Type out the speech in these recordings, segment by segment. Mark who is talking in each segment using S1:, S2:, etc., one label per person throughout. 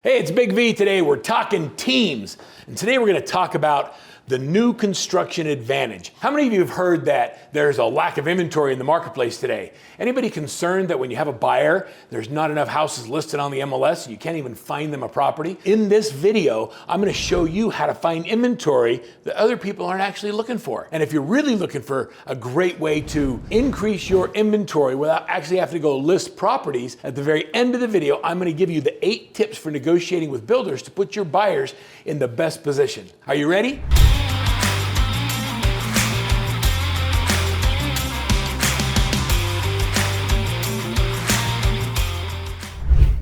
S1: Hey, it's Big V today. We're talking teams. And today we're going to talk about the new construction advantage. How many of you have heard that there's a lack of inventory in the marketplace today? Anybody concerned that when you have a buyer, there's not enough houses listed on the MLS and you can't even find them a property? In this video, I'm going to show you how to find inventory that other people aren't actually looking for. And if you're really looking for a great way to increase your inventory without actually having to go list properties, at the very end of the video, I'm going to give you the 8 tips for negotiating with builders to put your buyers in the best position. Are you ready?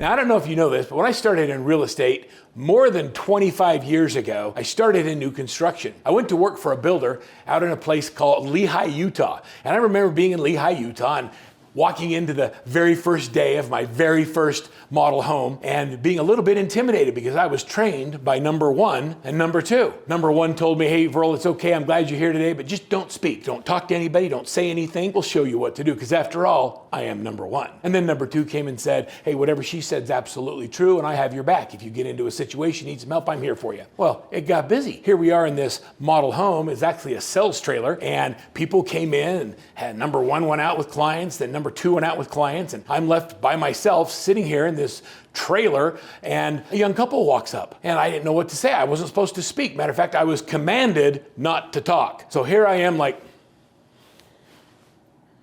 S1: Now, I don't know if you know this, but when I started in real estate more than 25 years ago, I started in new construction. I went to work for a builder out in a place called Lehi, Utah. And I remember being in Lehi, Utah, and walking into the very first day of my very first model home and being a little bit intimidated because I was trained by number 1 and number 2. Number 1 told me, hey, Verl, it's okay, I'm glad you're here today, but just don't speak. Don't talk to anybody, don't say anything. We'll show you what to do, because after all, I am number 1. And then number 2 came and said, hey, whatever she said is absolutely true, and I have your back. If you get into a situation, you need some help, I'm here for you. Well, it got busy. Here we are in this model home. It's actually a sales trailer, and people came in and had number 1 went out with clients, then number 2 went out with clients, and I'm left by myself sitting here in this trailer, and a young couple walks up, and I didn't know what to say. I wasn't supposed to speak. Matter of fact, I was commanded not to talk. So here I am, like,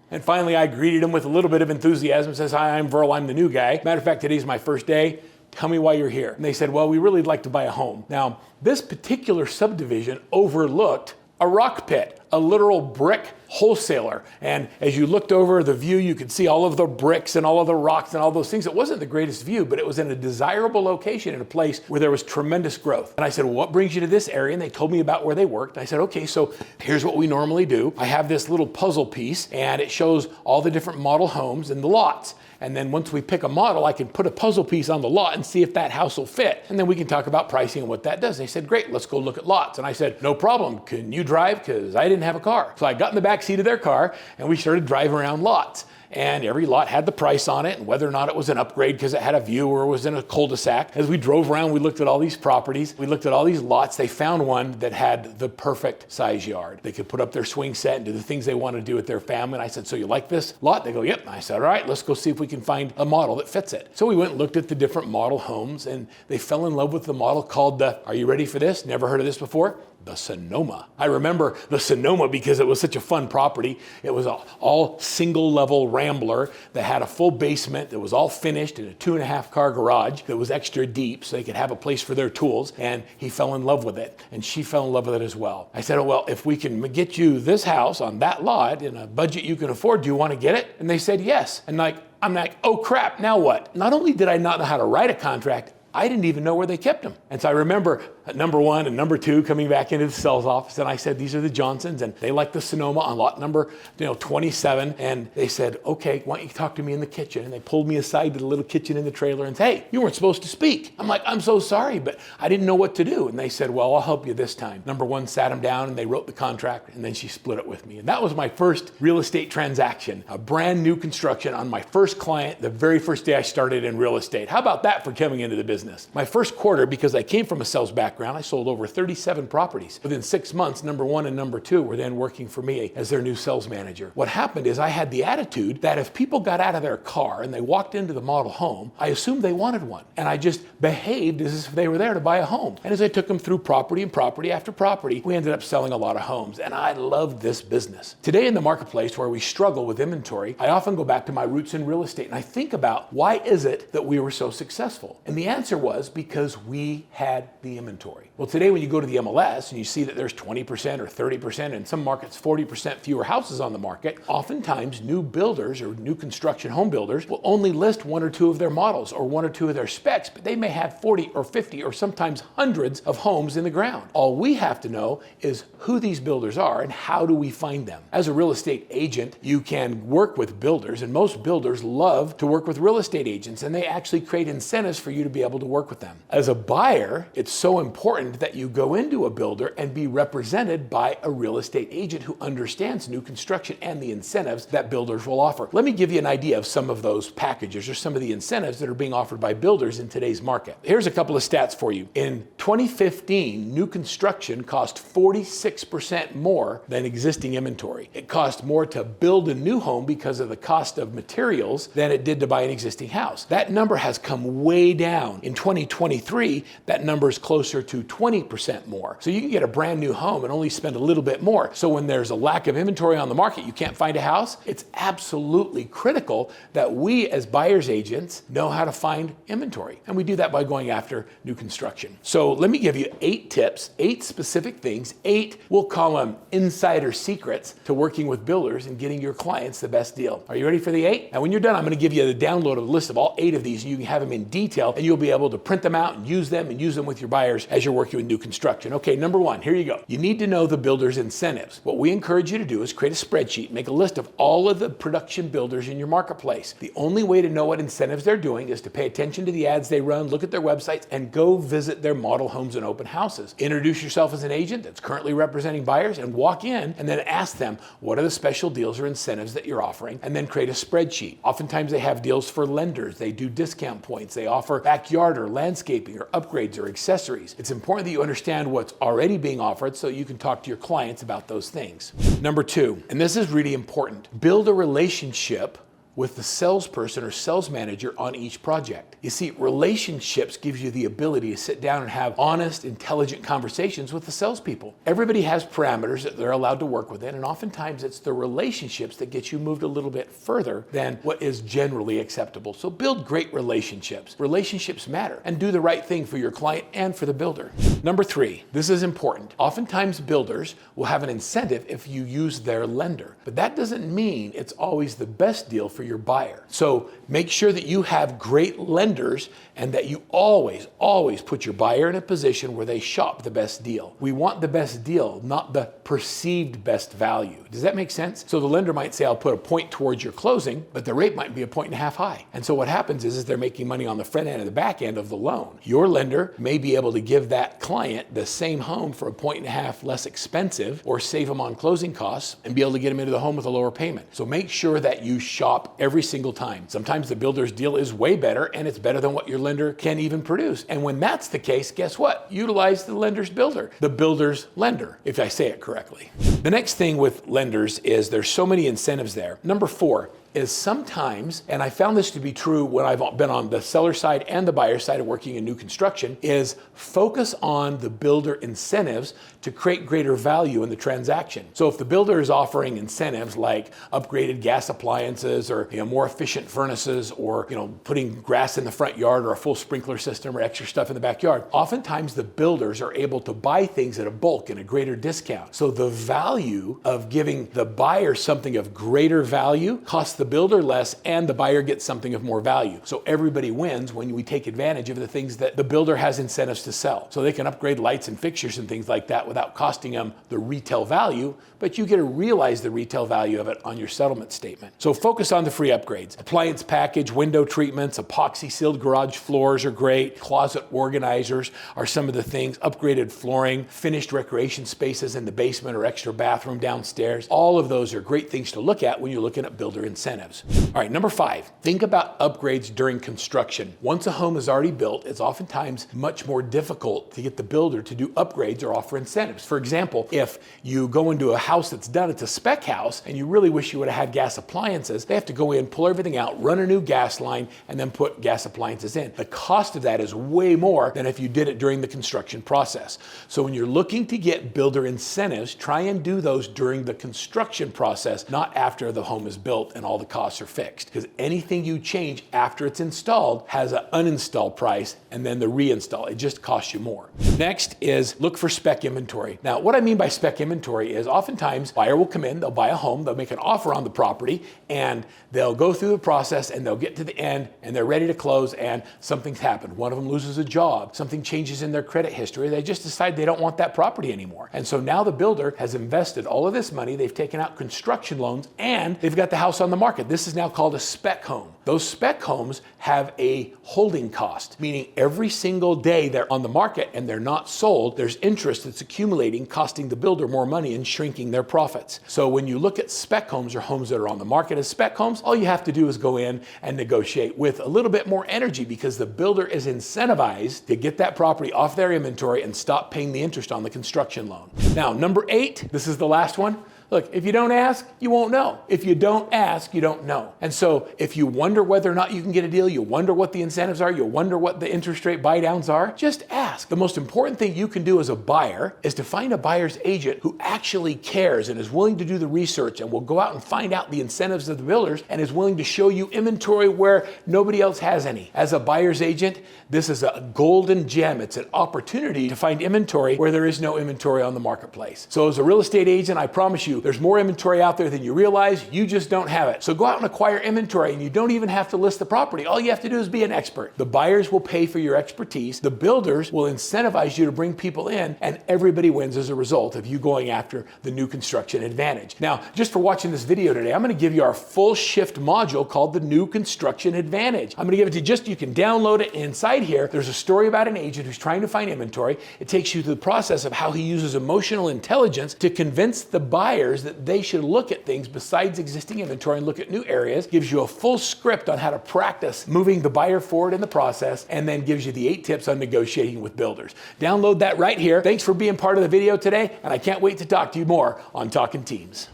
S1: and finally I greeted him with a little bit of enthusiasm, says, hi, I'm Verl, I'm the new guy. Matter of fact, today's my first day. Tell me why you're here. And they said, well, we really like to buy a home. Now, this particular subdivision overlooked a rock pit, a literal brick wholesaler. And as you looked over the view, you could see all of the bricks and all of the rocks and all those things. It wasn't the greatest view, but it was in a desirable location in a place where there was tremendous growth. And I said, well, what brings you to this area? And they told me about where they worked. And I said, okay, so here's what we normally do. I have this little puzzle piece, and it shows all the different model homes and the lots. And then once we pick a model, I can put a puzzle piece on the lot and see if that house will fit. And then we can talk about pricing and what that does. They said, great, let's go look at lots. And I said, no problem. Can you drive? Because I didn't have a car. So I got in the back seat of their car and we started driving around lots. And every lot had the price on it and whether or not it was an upgrade because it had a view or was in a cul-de-sac. As we drove around, we looked at all these properties. We looked at all these lots. They found one that had the perfect size yard. They could put up their swing set and do the things they want to do with their family. And I said, so you like this lot? They go, yep. And I said, all right, let's go see if we can find a model that fits it. So we went and looked at the different model homes, and they fell in love with the model called the, are you ready for this? Never heard of this before? The Sonoma. I remember the Sonoma because it was such a fun property. It was an all single level rambler that had a full basement that was all finished in a 2.5 car garage that was extra deep so they could have a place for their tools. And he fell in love with it, and she fell in love with it as well. I said, oh, well, if we can get you this house on that lot in a budget you can afford, do you want to get it? And they said yes. And I'm like, oh crap, now what? Not only did I not know how to write a contract, I didn't even know where they kept them. And so I remember number 1 and number 2 coming back into the sales office, and I said, these are the Johnsons, and they like the Sonoma on lot number 27. And they said, okay, why don't you talk to me in the kitchen? And they pulled me aside to the little kitchen in the trailer and said, hey, you weren't supposed to speak. I'm like, I'm so sorry, but I didn't know what to do. And they said, well, I'll help you this time. Number 1 sat them down and they wrote the contract, and then she split it with me. And that was my first real estate transaction, a brand new construction on my first client, the very first day I started in real estate. How about that for coming into the business? My first quarter, because I came from a sales background, I sold over 37 properties. Within 6 months, number 1 and number 2 were then working for me as their new sales manager. What happened is I had the attitude that if people got out of their car and they walked into the model home, I assumed they wanted one. And I just behaved as if they were there to buy a home. And as I took them through property and property after property, we ended up selling a lot of homes. And I loved this business. Today in the marketplace where we struggle with inventory, I often go back to my roots in real estate and I think about, why is it that we were so successful? And the answer was because we had the inventory. Well, today when you go to the MLS and you see that there's 20% or 30%, in some markets 40% fewer houses on the market, oftentimes new builders or new construction home builders will only list 1 or 2 of their models or 1 or 2 of their specs, but they may have 40 or 50 or sometimes hundreds of homes in the ground. All we have to know is who these builders are and how do we find them. As a real estate agent, you can work with builders, and most builders love to work with real estate agents, and they actually create incentives for you to be able to to work with them. As a buyer, it's so important that you go into a builder and be represented by a real estate agent who understands new construction and the incentives that builders will offer. Let me give you an idea of some of those packages or some of the incentives that are being offered by builders in today's market. Here's a couple of stats for you. In 2015, new construction cost 46% more than existing inventory. It cost more to build a new home because of the cost of materials than it did to buy an existing house. That number has come way down. In 2023, that number is closer to 20% more. So you can get a brand new home and only spend a little bit more. So when there's a lack of inventory on the market, you can't find a house, it's absolutely critical that we as buyer's agents know how to find inventory. And we do that by going after new construction. So let me give you 8 tips, 8 specific things, 8, we'll call them insider secrets to working with builders and getting your clients the best deal. Are you ready for the 8? And when you're done, I'm going to give you the download of a list of all 8 of these. You can have them in detail and you'll be able to print them out and use them with your buyers as you're working with new construction. Okay, number 1, here you go. You need to know the builder's incentives. What we encourage you to do is create a spreadsheet, make a list of all of the production builders in your marketplace. The only way to know what incentives they're doing is to pay attention to the ads they run, look at their websites, and go visit their model homes and open houses. Introduce yourself as an agent that's currently representing buyers and walk in and then ask them, what are the special deals or incentives that you're offering? And then create a spreadsheet. Oftentimes they have deals for lenders. They do discount points. They offer backyard or landscaping or upgrades or accessories. It's important that you understand what's already being offered so you can talk to your clients about those things. Number 2, and this is really important, build a relationship with the salesperson or sales manager on each project. You see, relationships gives you the ability to sit down and have honest, intelligent conversations with the salespeople. Everybody has parameters that they're allowed to work within, and oftentimes it's the relationships that get you moved a little bit further than what is generally acceptable. So build great relationships. Relationships matter, and do the right thing for your client and for the builder. Number 3, this is important. Oftentimes builders will have an incentive if you use their lender, but that doesn't mean it's always the best deal for your buyer. So make sure that you have great lenders and that you always put your buyer in a position where they shop the best deal. We want the best deal, not the perceived best value. Does that make sense? So the lender might say, I'll put a point towards your closing, but the rate might be a 1.5 high. And so what happens is they're making money on the front end and the back end of the loan. Your lender may be able to give that client the same home for a 1.5 less expensive or save them on closing costs and be able to get them into the home with a lower payment. So make sure that you shop every single time. Sometimes the builder's deal is way better and it's better than what your lender can even produce. And when that's the case, guess what? Utilize the lender's builder, the builder's lender, if I say it correctly. The next thing with lenders is there's so many incentives there. Number 4, is sometimes, and I found this to be true when I've been on the seller side and the buyer side of working in new construction, is focus on the builder incentives to create greater value in the transaction. So if the builder is offering incentives like upgraded gas appliances or more efficient furnaces or putting grass in the front yard or a full sprinkler system or extra stuff in the backyard, oftentimes the builders are able to buy things at a bulk in a greater discount. So the value of giving the buyer something of greater value costs the builder less and the buyer gets something of more value. So everybody wins when we take advantage of the things that the builder has incentives to sell. So they can upgrade lights and fixtures and things like that without costing them the retail value, but you get to realize the retail value of it on your settlement statement. So focus on the free upgrades. Appliance package, window treatments, epoxy sealed garage floors are great. Closet organizers are some of the things. Upgraded flooring, finished recreation spaces in the basement or extra bathroom downstairs. All of those are great things to look at when you're looking at builder incentives. All right, number 5, think about upgrades during construction. Once a home is already built, it's oftentimes much more difficult to get the builder to do upgrades or offer incentives. For example, if you go into a house that's done, it's a spec house, and you really wish you would have had gas appliances, they have to go in, pull everything out, run a new gas line, and then put gas appliances in. The cost of that is way more than if you did it during the construction process. So when you're looking to get builder incentives, try and do those during the construction process, not after the home is built and all the costs are fixed, because anything you change after it's installed has an uninstall price and then the reinstall. It just costs you more. Next is look for spec inventory. Now, what I mean by spec inventory is oftentimes buyer will come in, they'll buy a home, they'll make an offer on the property, and they'll go through the process and they'll get to the end and they're ready to close and something's happened. One of them loses a job, something changes in their credit history, they just decide they don't want that property anymore. And so now the builder has invested invested all of this money, they've taken out construction loans, and they've got the house on the market. This is now called a spec home. Those spec homes have a holding cost, meaning every single day they're on the market and they're not sold, there's interest that's accumulating, costing the builder more money and shrinking their profits. So when you look at spec homes or homes that are on the market as spec homes, all you have to do is go in and negotiate with a little bit more energy, because the builder is incentivized to get that property off their inventory and stop paying the interest on the construction loan. Now, number 8, this is the last one. Look, if you don't ask, you won't know. If you don't ask, you don't know. And so if you wonder whether or not you can get a deal, you wonder what the incentives are, you wonder what the interest rate buy downs are, just ask. The most important thing you can do as a buyer is to find a buyer's agent who actually cares and is willing to do the research and will go out and find out the incentives of the builders and is willing to show you inventory where nobody else has any. As a buyer's agent, this is a golden gem. It's an opportunity to find inventory where there is no inventory on the marketplace. So as a real estate agent, I promise you, there's more inventory out there than you realize. You just don't have it. So go out and acquire inventory, and you don't even have to list the property. All you have to do is be an expert. The buyers will pay for your expertise. The builders will incentivize you to bring people in, and everybody wins as a result of you going after the new construction advantage. Now, just for watching this video today, I'm going to give you our full shift module called the new construction advantage. I'm going to give it to you. You can download it. Inside here, there's a story about an agent who's trying to find inventory. It takes you through the process of how he uses emotional intelligence to convince the buyers that they should look at things besides existing inventory and look at new areas, gives you a full script on how to practice moving the buyer forward in the process, and then gives you the 8 tips on negotiating with builders. Download that right here. Thanks for being part of the video today, and I can't wait to talk to you more on Talking Teams.